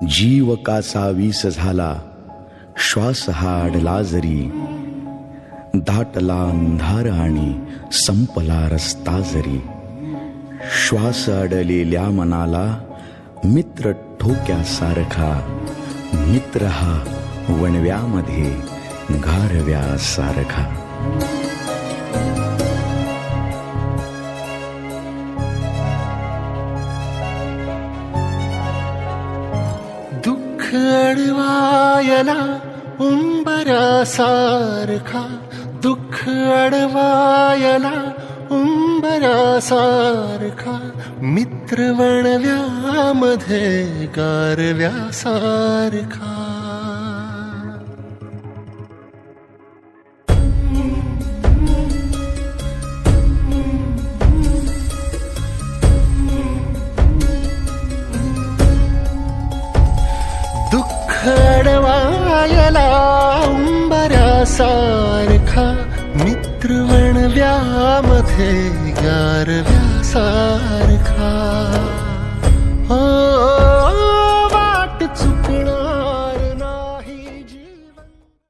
जीव काचा वीस झाला, श्वास हा अडला जरी, दाटला अंधार आणि संपला रस्ता जरी. श्वास अडलेल्या मनाला मित्र ठोक्यासारखा, मित्र हा वणव्यामध्ये गारव्यासारखा. दुःख अडवायला उंबरासारखा, दुःख अडवायला उंबरासारखा, मित्र वणव्यामध्ये गारव्यासारखा. दुःख अडवायला उंबरासारखा, मित्र वणव्यामध्ये गारव्यासारखा.